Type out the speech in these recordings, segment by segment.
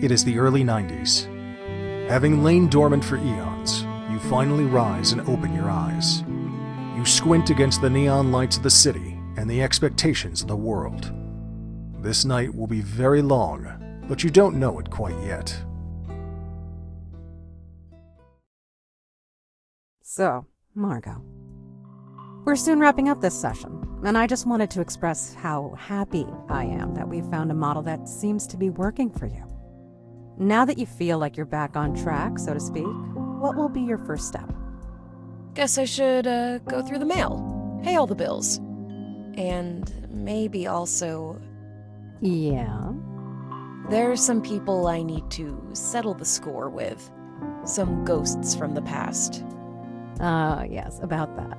It is the early 90s. Having lain dormant for eons, you finally rise and open your eyes. You squint against the neon lights of the city and the expectations of the world. This night will be very long, but you don't know it quite yet. So, Margo, we're soon wrapping up this session, and I just wanted to express how happy I am that we've found a model that seems to be working for you. Now that you feel like you're back on track, so to speak, what will be your first step? Guess I should go through the mail, pay all the bills, and maybe also... Yeah? There are some people I need to settle the score with. Some ghosts from the past. Yes, about that.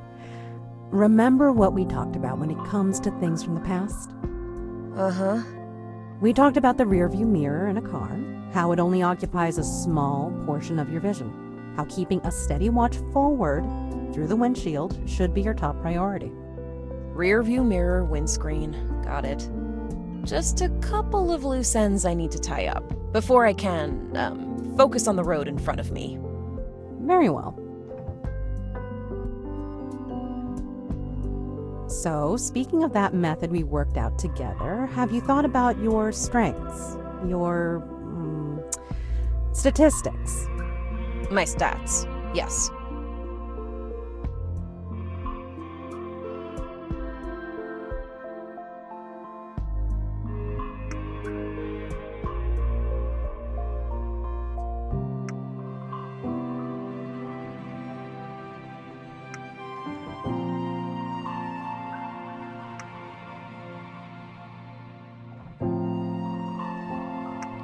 Remember what we talked about when it comes to things from the past? Uh-huh. We talked about the rearview mirror in a car, how it only occupies a small portion of your vision, how keeping a steady watch forward through the windshield should be your top priority. Rearview mirror, windscreen. Got it. Just a couple of loose ends I need to tie up before I can, focus on the road in front of me. Very well. So, speaking of that method we worked out together, have you thought about your strengths? Your, statistics? My stats, yes.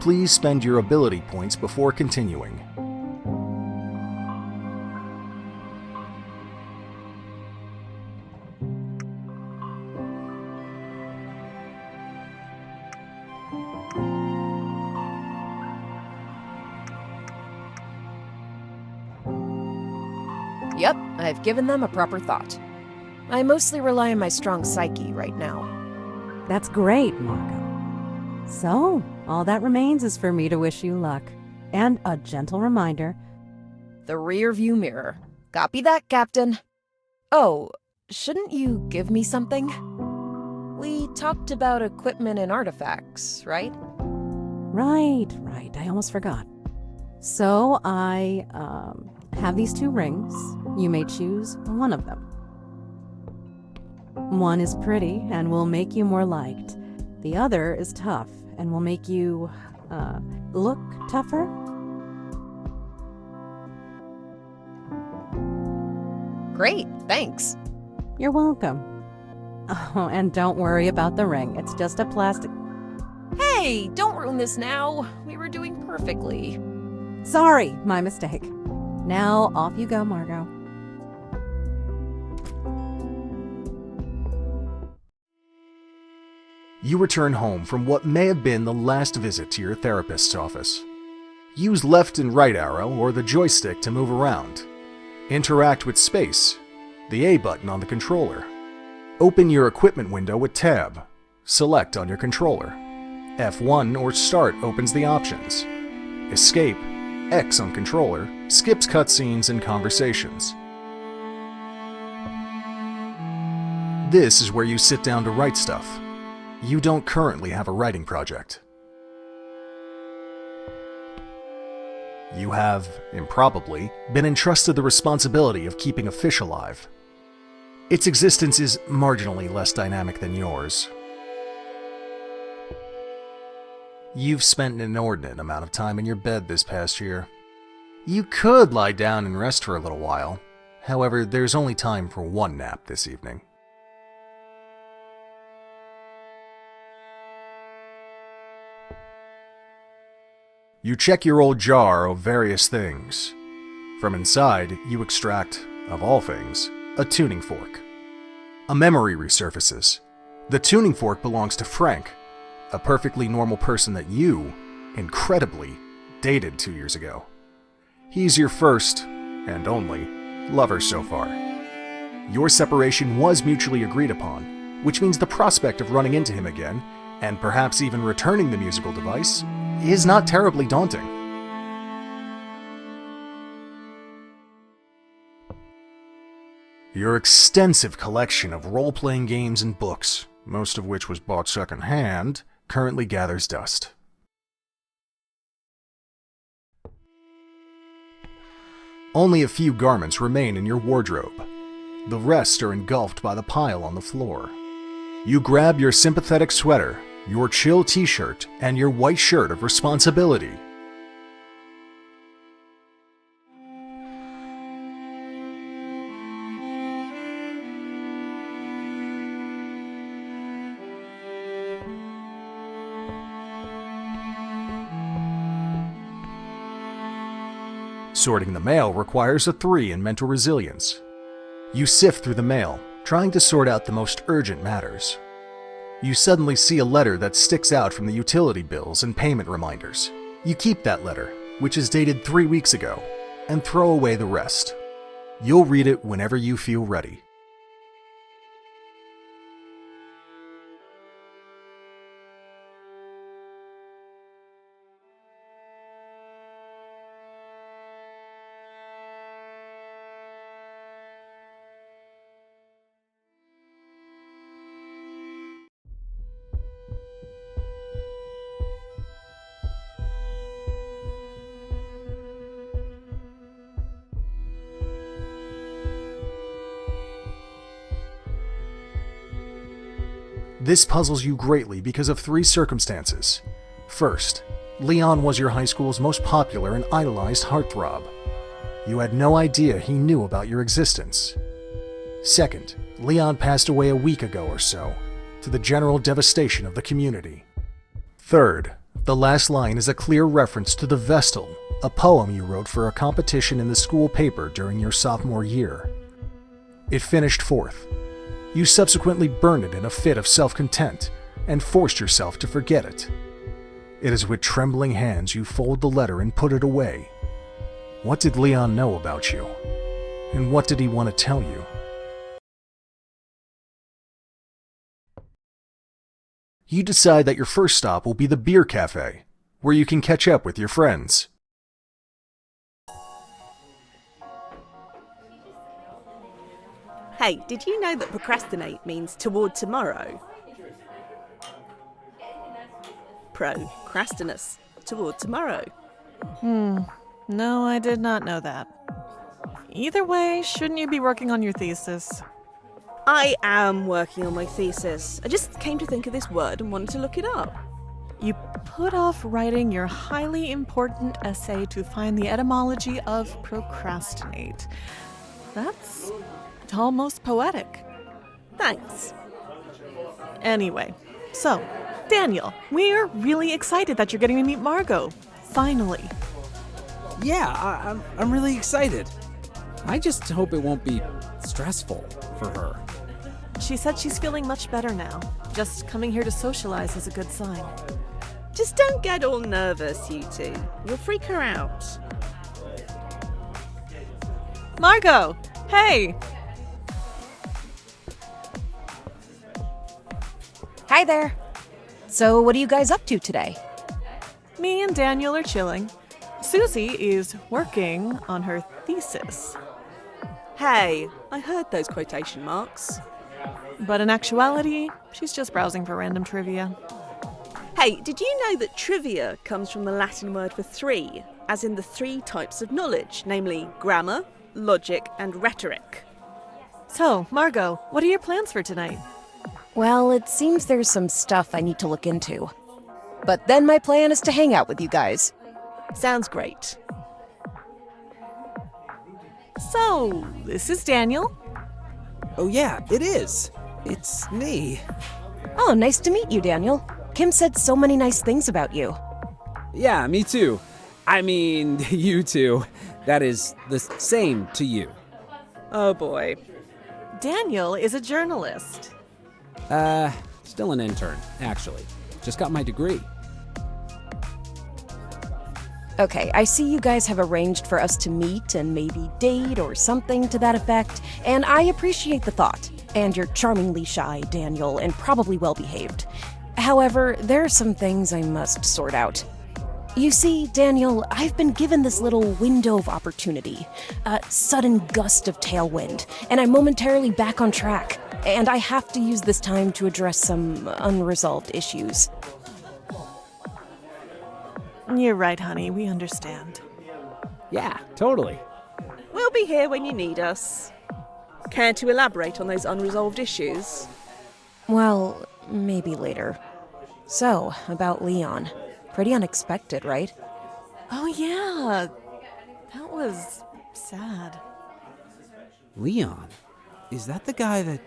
Please spend your ability points before continuing. Yep, I've given them a proper thought. I mostly rely on my strong psyche right now. That's great, Margo. So, all that remains is for me to wish you luck. And a gentle reminder. The rear view mirror. Copy that, Captain. Oh, shouldn't you give me something? We talked about equipment and artifacts, right? Right. I almost forgot. So, I, have these 2 rings. You may choose one of them. One is pretty and will make you more liked. The other is tough and will make you, look tougher. Great, thanks. You're welcome. Oh, and don't worry about the ring. It's just a plastic... Hey, don't ruin this now. We were doing perfectly. Sorry, my mistake. Now, off you go, Margo. You return home from what may have been the last visit to your therapist's office. Use left and right arrow or the joystick to move around. Interact with space, the A button on the controller. Open your equipment window with Tab. Select on your controller. F1 or Start opens the options. Escape, X on controller, skips cutscenes and conversations. This is where you sit down to write stuff. You don't currently have a writing project. You have, improbably, been entrusted the responsibility of keeping a fish alive. Its existence is marginally less dynamic than yours. You've spent an inordinate amount of time in your bed this past year. You could lie down and rest for a little while. However, there's only time for one nap this evening. You check your old jar of various things. From inside, you extract, of all things, a tuning fork. A memory resurfaces. The tuning fork belongs to Frank, a perfectly normal person that you, incredibly, dated 2 years ago. He's your first, and only, lover so far. Your separation was mutually agreed upon, which means the prospect of running into him again, and perhaps even returning the musical device, is not terribly daunting. Your extensive collection of role-playing games and books, most of which was bought second-hand, currently gathers dust. Only a few garments remain in your wardrobe. The rest are engulfed by the pile on the floor. You grab your sympathetic sweater, your chill t-shirt, and your white shirt of responsibility. Sorting the mail requires a 3 in mental resilience. You sift through the mail, trying to sort out the most urgent matters. You suddenly see a letter that sticks out from the utility bills and payment reminders. You keep that letter, which is dated 3 weeks ago, and throw away the rest. You'll read it whenever you feel ready. This puzzles you greatly because of 3 circumstances. First, Leon was your high school's most popular and idolized heartthrob. You had no idea he knew about your existence. Second, Leon passed away a week ago or so, to the general devastation of the community. Third, the last line is a clear reference to the Vestal, a poem you wrote for a competition in the school paper during your sophomore year. It finished 4th. You subsequently burned it in a fit of self-content and forced yourself to forget it. It is with trembling hands you fold the letter and put it away. What did Leon know about you? And what did he want to tell you? You decide that your first stop will be the beer cafe, where you can catch up with your friends. Hey, did you know that procrastinate means toward tomorrow? Procrastinus, toward tomorrow. No, I did not know that. Either way, shouldn't you be working on your thesis? I am working on my thesis. I just came to think of this word and wanted to look it up. You put off writing your highly important essay to find the etymology of procrastinate. That's almost poetic. Thanks. Anyway, so, Daniel, we're really excited that you're getting to meet Margo. Finally. Yeah, I'm really excited. I just hope it won't be stressful for her. She said she's feeling much better now. Just coming here to socialize is a good sign. Just don't get all nervous, you two. You'll freak her out. Margo! Hey! Hi there. So, what are you guys up to today? Me and Daniel are chilling. Susie is working on her thesis. Hey, I heard those quotation marks. But in actuality, she's just browsing for random trivia. Hey, did you know that trivia comes from the Latin word for 3, as in the 3 types of knowledge, namely grammar, logic, and rhetoric? So, Margo, what are your plans for tonight? Well, it seems there's some stuff I need to look into. But then my plan is to hang out with you guys. Sounds great. So, this is Daniel. Oh yeah, it is. It's me. Oh, nice to meet you, Daniel. Kim said so many nice things about you. Yeah, me too. I mean, you too. That is the same to you. Oh boy. Daniel is a journalist. Still an intern, actually. Just got my degree. Okay, I see you guys have arranged for us to meet and maybe date or something to that effect, and I appreciate the thought. And you're charmingly shy, Daniel, and probably well-behaved. However, there are some things I must sort out. You see, Daniel, I've been given this little window of opportunity, a sudden gust of tailwind, and I'm momentarily back on track, and I have to use this time to address some unresolved issues. You're right, honey. We understand. Yeah, totally. We'll be here when you need us. Care to elaborate on those unresolved issues? Well, maybe later. So, about Leon. Pretty unexpected, right? Oh, yeah. That was sad. Leon? Is that the guy that...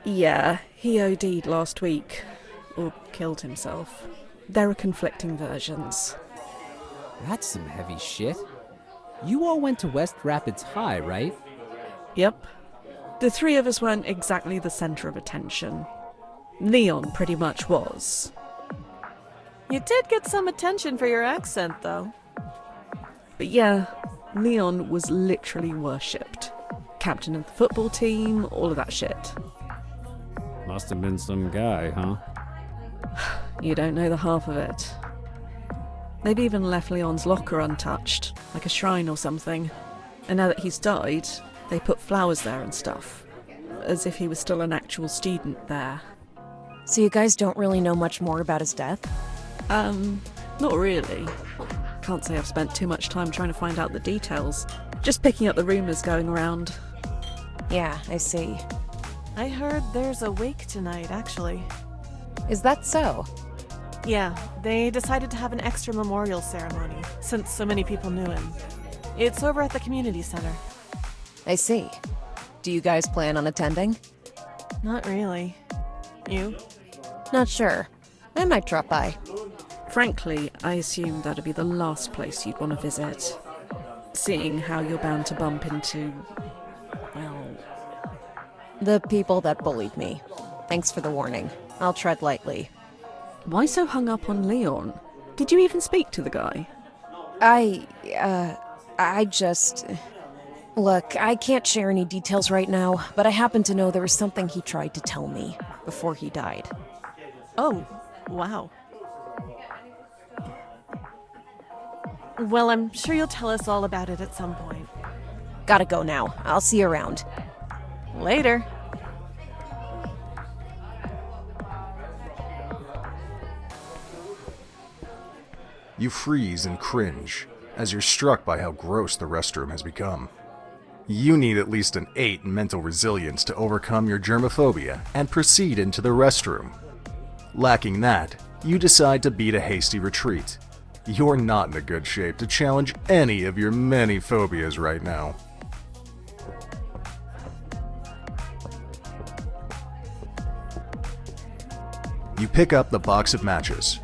Yeah, he OD'd last week. Or killed himself. There are conflicting versions. That's some heavy shit. You all went to West Rapids High, right? Yep. The three of us weren't exactly the centre of attention. Leon pretty much was. You did get some attention for your accent, though. But yeah, Leon was literally worshipped. Captain of the football team, all of that shit. Must have been some guy, huh? You don't know the half of it. They've even left Leon's locker untouched, like a shrine or something. And now that he's died, they put flowers there and stuff. As if he was still an actual student there. So you guys don't really know much more about his death? Not really. Can't say I've spent too much time trying to find out the details. Just picking up the rumours going around. Yeah, I see. I heard there's a wake tonight, actually. Is that so? Yeah, they decided to have an extra memorial ceremony, since so many people knew him. It's over at the community center. I see. Do you guys plan on attending? Not really. You? Not sure. I might drop by. Frankly, I assume that'd be the last place you'd want to visit. Seeing how you're bound to bump into... well... The people that bullied me. Thanks for the warning. I'll tread lightly. Why so hung up on Leon? Did you even speak to the guy? I just... Look, I can't share any details right now, but I happen to know there was something he tried to tell me before he died. Oh, wow. Well, I'm sure you'll tell us all about it at some point. Gotta go now. I'll see you around. Later. You freeze and cringe as you're struck by how gross the restroom has become. You need at least an 8 in mental resilience to overcome your germophobia and proceed into the restroom. Lacking that, you decide to beat a hasty retreat. You're not in a good shape to challenge any of your many phobias right now. You pick up the box of matches.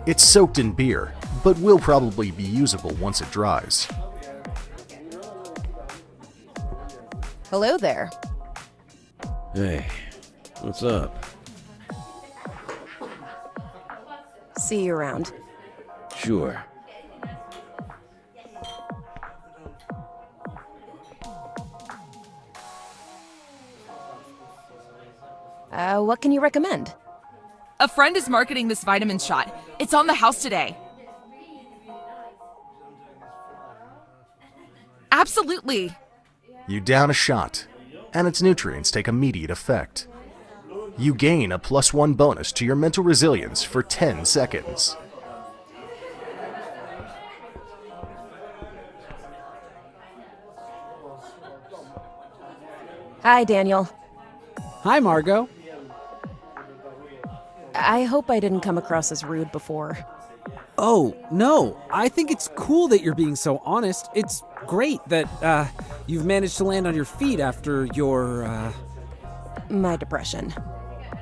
It's soaked in beer, but will probably be usable once it dries. Hello there. Hey, what's up? See you around. Sure. What can you recommend? A friend is marketing this vitamin shot. It's on the house today. Absolutely. You down a shot, and its nutrients take immediate effect. You gain a +1 bonus to your mental resilience for 10 seconds. Hi, Daniel. Hi, Margo. I hope I didn't come across as rude before. Oh, no. I think it's cool that you're being so honest. It's great that, you've managed to land on your feet after your, My depression.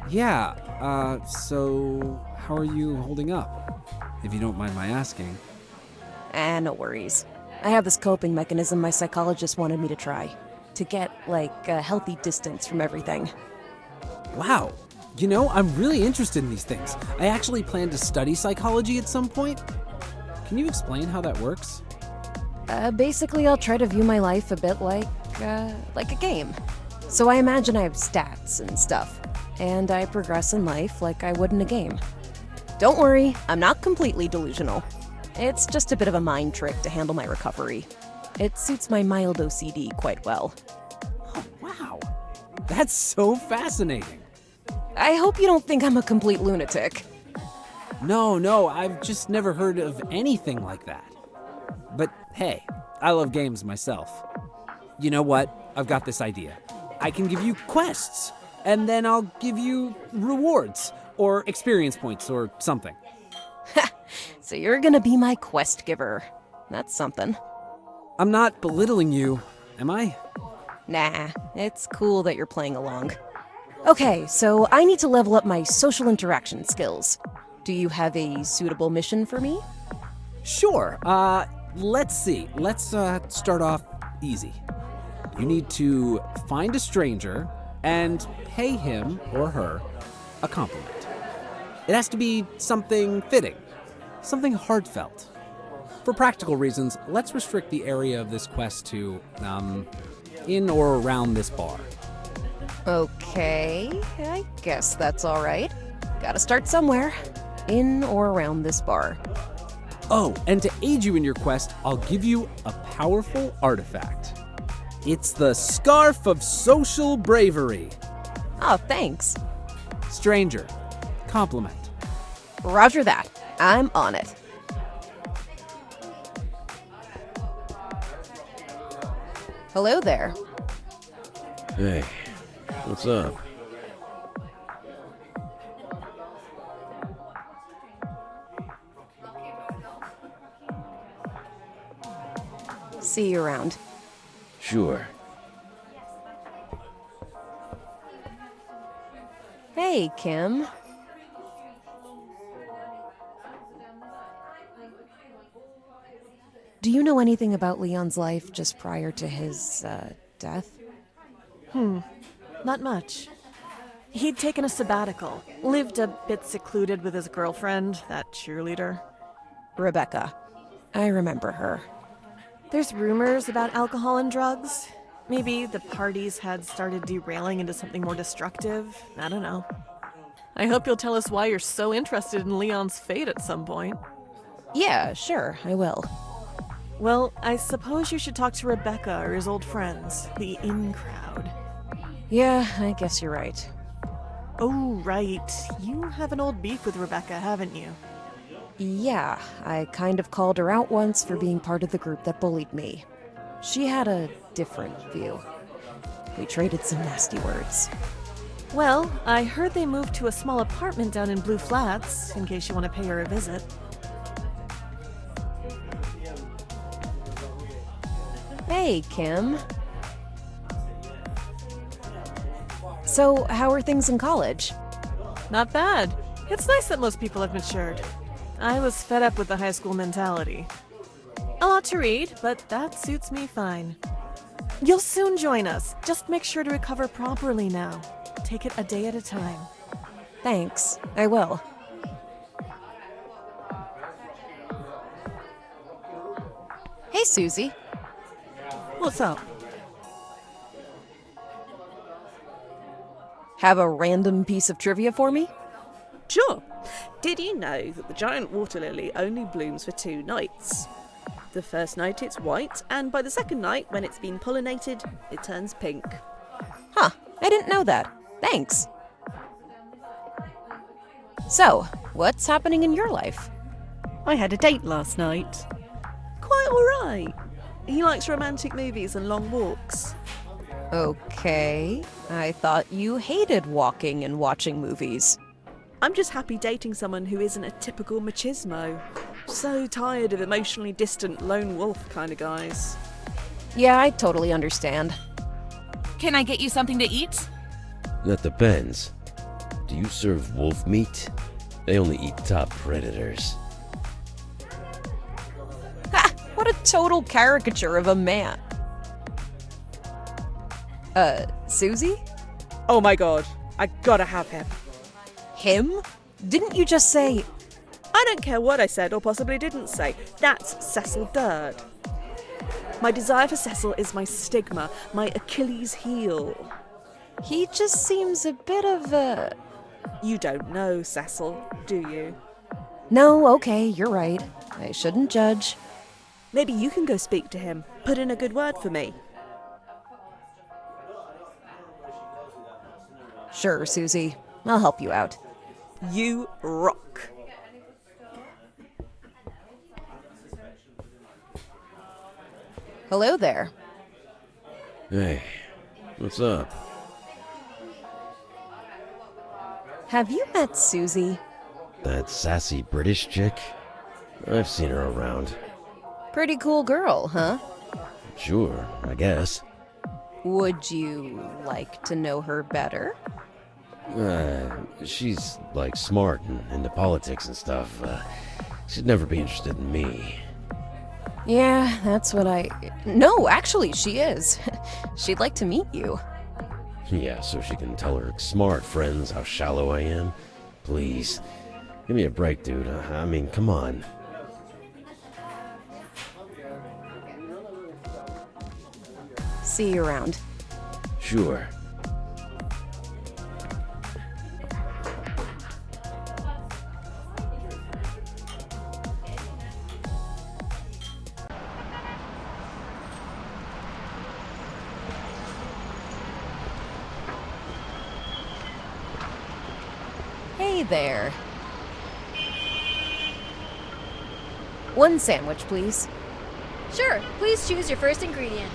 Yeah, so how are you holding up? If you don't mind my asking. No worries. I have this coping mechanism my psychologist wanted me to try. To get, a healthy distance from everything. Wow. You know, I'm really interested in these things. I actually plan to study psychology at some point. Can you explain how that works? Basically, I'll try to view my life a bit like a game. So I imagine I have stats and stuff, and I progress in life like I would in a game. Don't worry, I'm not completely delusional. It's just a bit of a mind trick to handle my recovery. It suits my mild OCD quite well. Oh, wow. That's so fascinating. I hope you don't think I'm a complete lunatic. No, I've just never heard of anything like that. But hey, I love games myself. You know what? I've got this idea. I can give you quests, and then I'll give you rewards, or experience points, or something. So you're gonna be my quest giver. That's something. I'm not belittling you, am I? Nah, it's cool that you're playing along. Okay, so I need to level up my social interaction skills. Do you have a suitable mission for me? Sure. Let's see. Let's start off easy. You need to find a stranger and pay him or her a compliment. It has to be something fitting, something heartfelt. For practical reasons, let's restrict the area of this quest to, in or around this bar. Okay, I guess that's all right. Gotta start somewhere. In or around this bar. Oh, and to aid you in your quest, I'll give you a powerful artifact. It's the Scarf of Social Bravery. Oh, thanks. Stranger, compliment. Roger that. I'm on it. Hello there. Hey, what's up? See you around. Sure. Hey, Kim. Do you know anything about Leon's life just prior to his, death? Not much. He'd taken a sabbatical, lived a bit secluded with his girlfriend, that cheerleader. Rebecca. I remember her. There's rumors about alcohol and drugs. Maybe the parties had started derailing into something more destructive. I don't know. I hope you'll tell us why you're so interested in Leon's fate at some point. Yeah, sure, I will. Well, I suppose you should talk to Rebecca or his old friends, the in crowd. Yeah, I guess you're right. Oh, right. You have an old beef with Rebecca, haven't you? Yeah, I kind of called her out once for being part of the group that bullied me. She had a different view. We traded some nasty words. Well, I heard they moved to a small apartment down in Blue Flats, in case you want to pay her a visit. Hey, Kim. So, how are things in college? Not bad. It's nice that most people have matured. I was fed up with the high school mentality. A lot to read, but that suits me fine. You'll soon join us. Just make sure to recover properly now. Take it a day at a time. Thanks, I will. Hey, Susie. What's up? Have a random piece of trivia for me? Sure. Did you know that the giant water lily only blooms for 2 nights? The first night it's white, and by the second night, when it's been pollinated, it turns pink. Huh, I didn't know that. Thanks. So, what's happening in your life? I had a date last night. Quite alright. He likes romantic movies and long walks. Okay, I thought you hated walking and watching movies. I'm just happy dating someone who isn't a typical machismo. So tired of emotionally distant lone wolf kind of guys. Yeah, I totally understand. Can I get you something to eat? That depends. Do you serve wolf meat? They only eat top predators. Ha! What a total caricature of a man. Susie? Oh my god, I gotta have him. Him? Didn't you just say... I don't care what I said or possibly didn't say. That's Cecil Durd. My desire for Cecil is my stigma, my Achilles heel. He just seems a bit of a... You don't know Cecil, do you? No, okay, you're right. I shouldn't judge. Maybe you can go speak to him. Put in a good word for me. Sure, Susie. I'll help you out. You rock. Hello there. Hey, what's up? Have you met Susie? That sassy British chick? I've seen her around. Pretty cool girl, huh? Sure, I guess. Would you like to know her better? She's, like, smart and into politics and stuff. She'd never be interested in me. Yeah, that's what I... No, actually, she is. She'd like to meet you. Yeah, so she can tell her smart friends how shallow I am? Please. Give me a break, dude. I mean, come on. See you around. Sure. Hey there. One sandwich, please. Sure, please choose your first ingredient.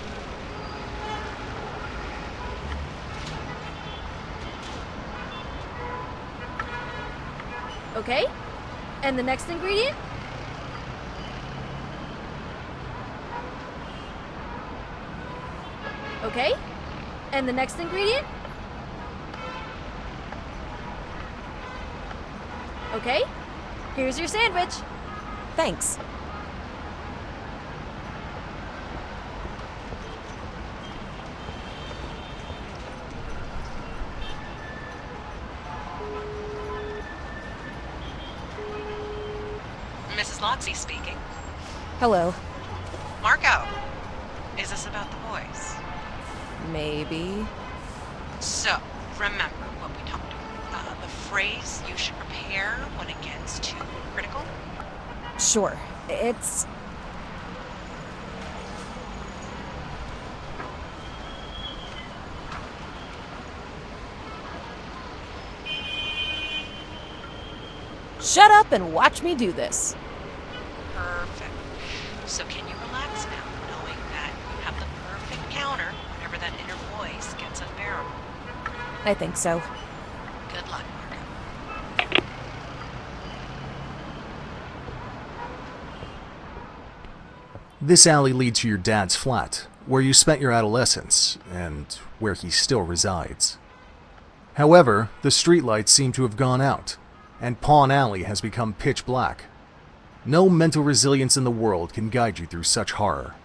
Okay, and the next ingredient? Okay, and the next ingredient? Okay, here's your sandwich. Thanks. Mrs. Lotsey speaking. Hello. Margo, is this about the boys? Maybe. So, remember what we talked about. The phrase you should prepare when it gets too critical? Sure. It's... Shut up and watch me do this. Perfect. So can you relax now, knowing that you have the perfect counter whenever that inner voice gets unbearable? I think so. Good luck, Margo. This alley leads to your dad's flat, where you spent your adolescence, and where he still resides. However, the streetlights seem to have gone out, and Pawn Alley has become pitch black. No mental resilience in the world can guide you through such horror.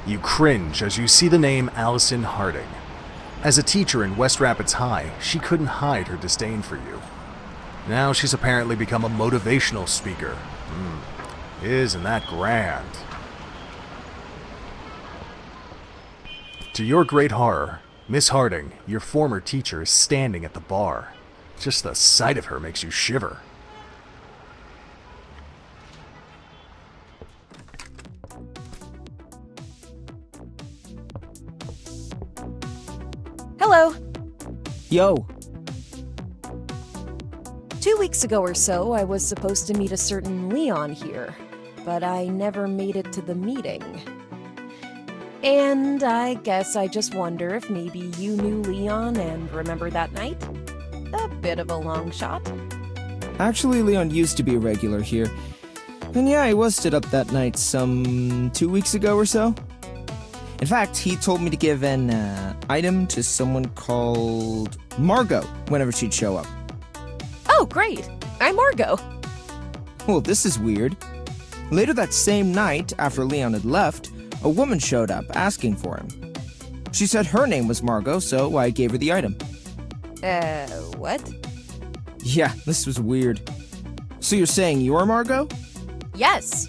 You cringe as you see the name Allison Harding. As a teacher in West Rapids High, she couldn't hide her disdain for you. Now she's apparently become a motivational speaker. Isn't that grand? To your great horror, Miss Harding, your former teacher, is standing at the bar. Just the sight of her makes you shiver. Hello. Yo. 2 weeks ago or so, I was supposed to meet a certain Leon here, but I never made it to the meeting. And I guess I just wonder if maybe you knew Leon and remember that night? A bit of a long shot. Actually, Leon used to be a regular here. And yeah, he was stood up that night some 2 weeks ago or so. In fact, he told me to give an item to someone called Margo whenever she'd show up. Oh, great. I'm Margo. Well, this is weird. Later that same night, after Leon had left, a woman showed up asking for him. She said her name was Margo, so I gave her the item. What? Yeah, this was weird. So you're saying you're Margo? Yes.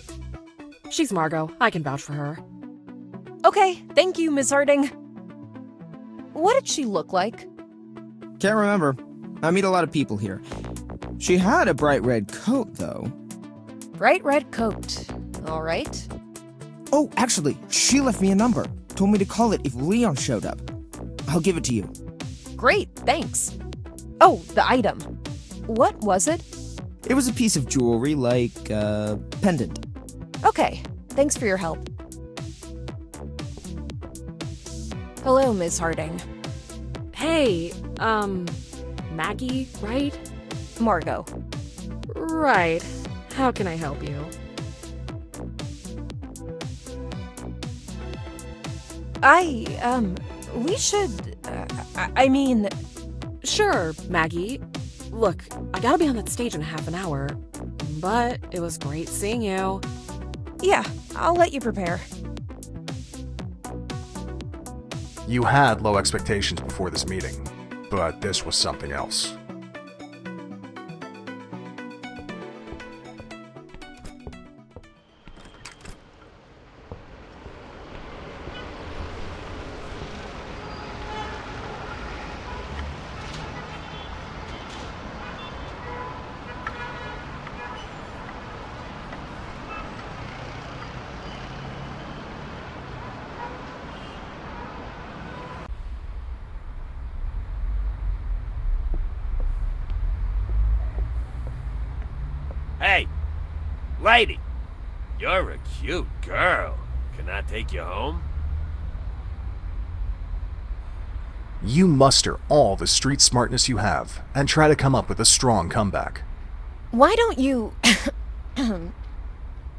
She's Margo. I can vouch for her. Okay, thank you, Ms. Harding. What did she look like? Can't remember. I meet a lot of people here. She had a bright red coat, though. Bright red coat. All right. Oh, actually, she left me a number. Told me to call it if Leon showed up. I'll give it to you. Great, thanks. Oh, the item. What was it? It was a piece of jewelry, like a pendant. Okay, thanks for your help. Hello, Ms. Harding. Hey, Maggie, right? Margo. Right. How can I help you? We should, I mean... Sure, Maggie. Look, I gotta be on that stage in half an hour, but it was great seeing you. Yeah, I'll let you prepare. You had low expectations before this meeting, but this was something else. Hey, lady, you're a cute girl. Can I take you home? You muster all the street smartness you have and try to come up with a strong comeback. Why don't you...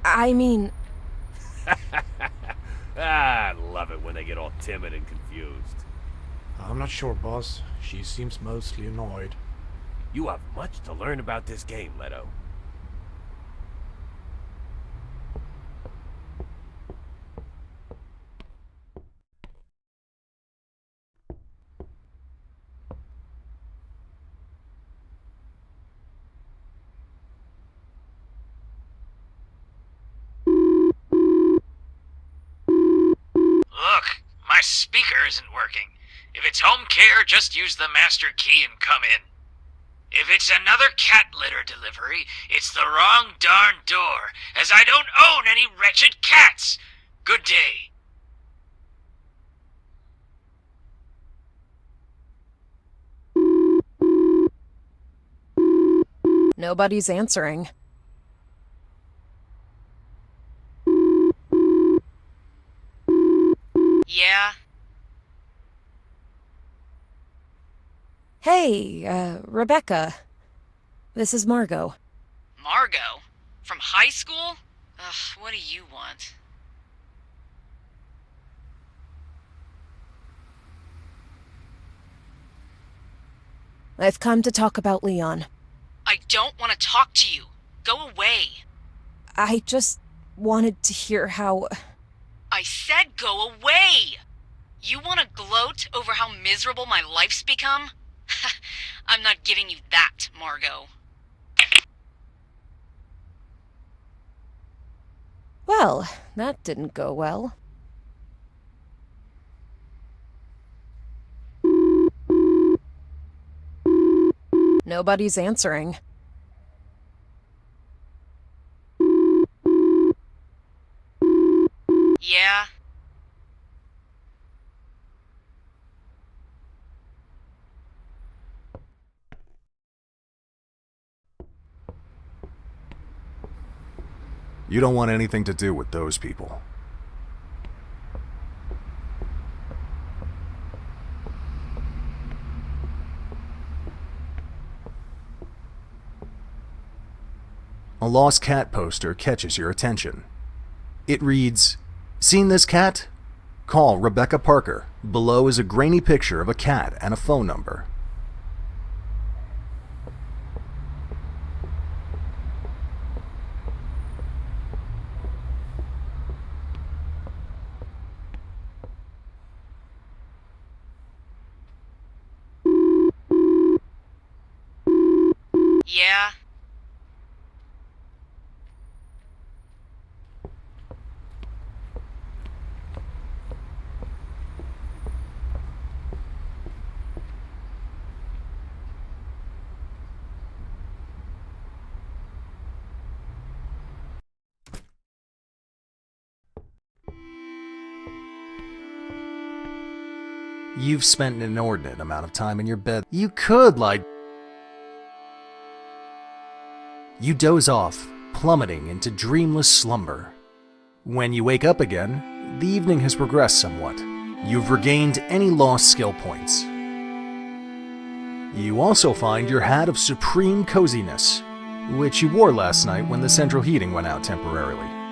I mean... I love it when they get all timid and confused. I'm not sure, boss. She seems mostly annoyed. You have much to learn about this game, Leto. Look, my speaker isn't working. If it's home care, just use the master key and come in. If it's another cat litter delivery, it's the wrong darn door, as I don't own any wretched cats. Good day. Nobody's answering. Yeah? Hey, Rebecca. This is Margo. Margo? From high school? Ugh, what do you want? I've come to talk about Leon. I don't want to talk to you. Go away. I just wanted to hear how... I said go away! You want to gloat over how miserable my life's become? I'm not giving you that, Margo. Well, that didn't go well. Nobody's answering. Yeah? You don't want anything to do with those people. A lost cat poster catches your attention. It reads, "Seen this cat? Call Rebecca Parker. Below is a grainy picture of a cat and a phone number." Yeah? You've spent an inordinate amount of time in your bed. You could lie. You doze off, plummeting into dreamless slumber. When you wake up again, the evening has progressed somewhat. You've regained any lost skill points. You also find your hat of supreme coziness, which you wore last night when the central heating went out temporarily.